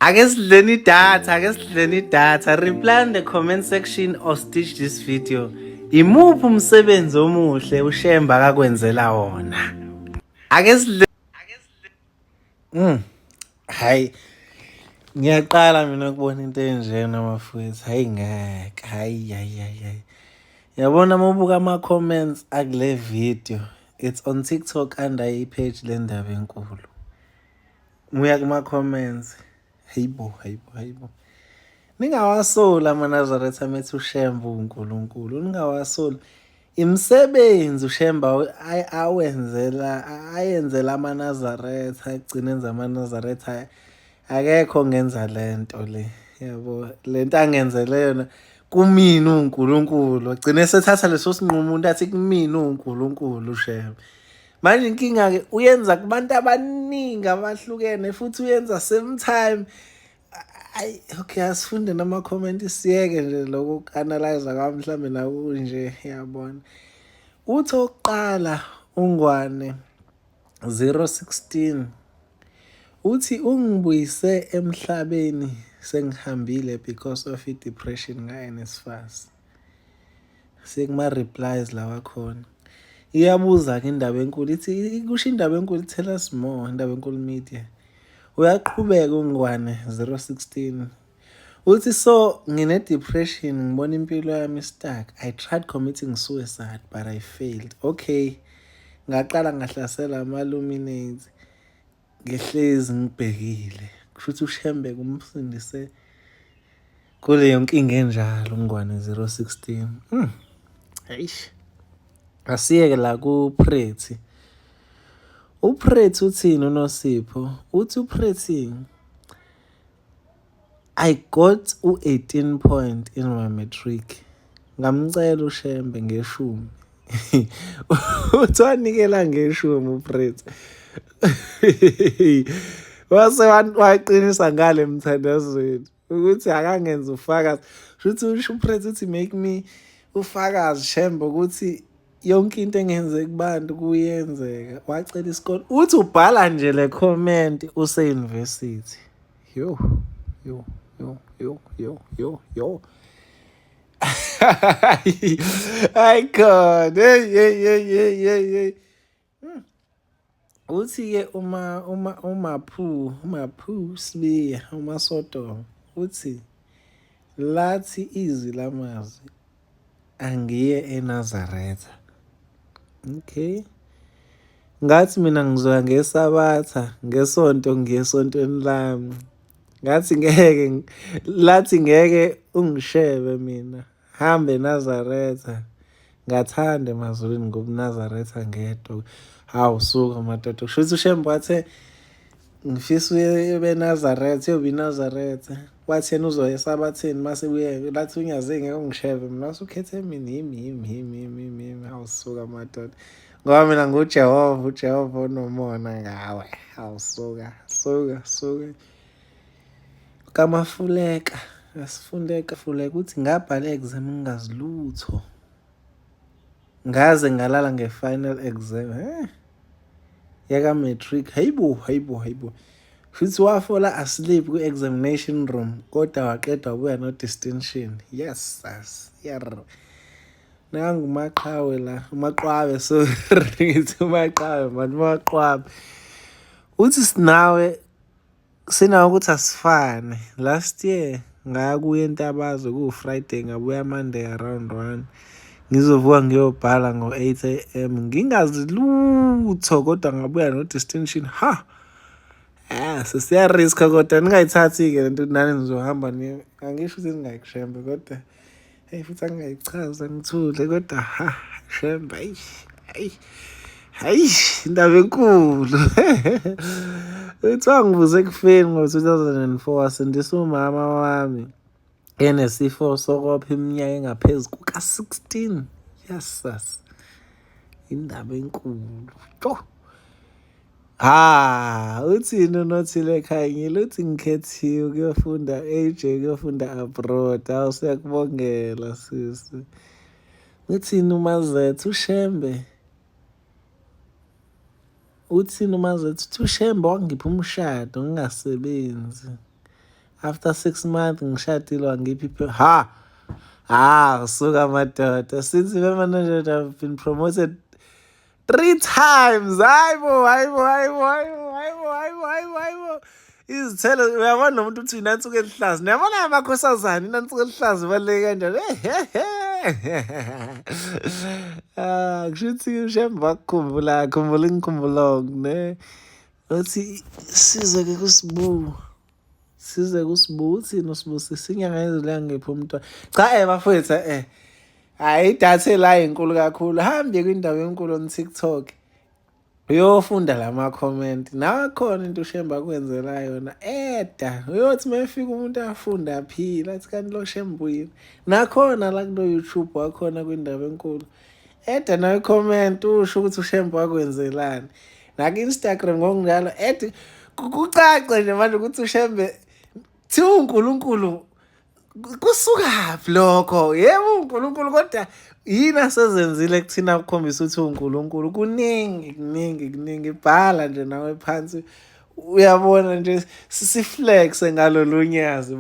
Ake sidleni idatha. Reply in the comment section or stitch this video. Imuphi umsebenzi omuhle uShemba akakwenzela wona? Ake sidle Hayi. Ngiyaqala mina ukubona into enjena mafowethu. Hayi ngeke. Hayi. Yabona mabuka ama comments akule video. It's on TikTok under ipage lendaba enkulu. Muya kuma comments. Hayibo. Ningawasoli amaNazaretha amethi uShemba uNkulunkulu. Ningawasoli. Imisebenzi uShemba ayenzela amaNazaretha, agcina enza amaNazaretha. Akekho ngenza lento le. Yabo, lento angenzele yona kumina uNkulunkulu. Agcina esethatha leso sinqumo umuntu athi kumina uNkulunkulu uShemba. Manje inkinga ke uyenza kubantu abaningi abahlukene futhi uyenza same time. Okay, asifunde nama comment siyeke nje loku-analyze kwami mhlambe nakunje yabona. Uthi oqala uNgwane 016 uthi ungibuyise emhlabeni sengihambile because of depression ngaNSFAS. Sekuma replies lawa khona. Iyabuza ke indaba enkulu ithi kusho indaba enkulu tell us more indaba enkulu media. Uyaqhubeka uNgwane 016 uthi so ngine depression ngibona impilo yami stuck. I tried committing suicide but I failed. Okay, ngaqala ngahlasela ama-luminates ngehlezi ngibhekile. Kushuthi uShembe kumsindise kuleyo nkinga enjalo uNgwane 016. Eish. Asiyeke la kuPretty. uPretty uthini uNosipho? Uthi uPretty I got u18 point in my matric. Ngamcela uShembe ngeshumi. Uthi wanikela ngeshumi uPretty. Waqinisa ngale mthandazweni ukuthi akangenza ufakazi. Futhi uPretty uthi make me ufakazi Shembe ukuthi yonke into engenzeka kubantu kuyenzeka. Wacela isikole. Uthi ubhala nje le comment use-university. Yo. Ay God. Hey. Uthi ke umaphu sibiya umasoto uthi lathi izwi lamazwi angiye eNazaretha. Okay. Ngathi mina ngizoya ngesabatha ngesonto ngiyesontweni lami. Lathi ngeke ungishebe mina. Hambe eNazaretha. Ngathanda emazulwini ngoba eNazaretha ngedwa. Hawu suka madoda. Kushuthi uShembe wathe ngifisa uye eNazaretha, uyobe eNazaretha. Wathi yena uzoya esabathini mase uye lathi unyaze ngeke ungishebe mina. Wasukhethe mina yimi. Awusuka madoda. Ngoba mina nguJehova, uJehova onomona ngawe. Awusuka. Kamafuleka asifundeka Fuleka uthi ngabhala exam ngingazilutho. Ngaze ngalala ngefinal exam. Yaka matric. Hayibo. Futhi wafola asleep ku-examination room kodwa waqeda wabuya no distinction. Yes sas. Nangumaqhawe la, umaqhwabe so ngithi umaqhawe maqhwabe. Uthi sinawe ukuthi asifane. Last year ngaya kuye eNtabazo ku-Friday ngabuya Monday around 1. Ngizovuka ngiyobhala ngo-8 AM ngingazi lutho kodwa ngabuya no distinction. Sesiya risk kodwa ningayithathi ke lento nani nizohamba angisho ukuthi ningayikushembe kodwa futhi angayichaza ngithule kodwa Shembe hayi indaba enkulu. Uthi wangibuze ekufeni ngo-2004 wasindisa umama wami enesifo sokopha iminyaka engaphezu kuka-16. Yes sas. Indaba enkulu. Uthini uNothile Khanyile uthi ngikhethiwe kuyofunda kuyofunda abroad. Siyakubongela sisi. Uthini uMazethu uShembe? Uthini uMazethu? UShembe wangipha umshado ngingasebenzi. after 6 months ngishadile wangiphi ha suka madoda since permanent I've been promoted 3 times. Hayibo. Izithelo uyabona nomuntu uthi inansuku elihlaza. Niyabona amakhosazana inansuku elihlaza ibaluleke kanjani. Kusho ukuthi uShemba khumbula ingikhumbula ne. Uthi size-ke kuSibu. Uthini uSibusisi inyanga yezile ngiphi umntwana. Cha bafowethu hayi idatha la inkulu kakhulu. Hambe kwindawo enkulu on TikTok. Uyofunda lama-comment. Nakhona into uShemba akwenzela yona. Uyothi mayefika umuntu afunda aphila. Athi kanti lo Shemba uyini. Nakhona la kulo YouTube wakhona kwindawo enkulu. Nawe comment usho ukuthi uShemba wakwenzelani. Naku-Instagram ngokunjalo kucace nje manje ukuthi uShembe thi uNkulunkulu kusukaphi lokho? Yebo uNkulunkulu kodwa yini asezenzile kuthina ukukhombisa ukuthi uNkulunkulu kuningi bhala nje nawe phansi uyabona nje siflexe ngalolunyazi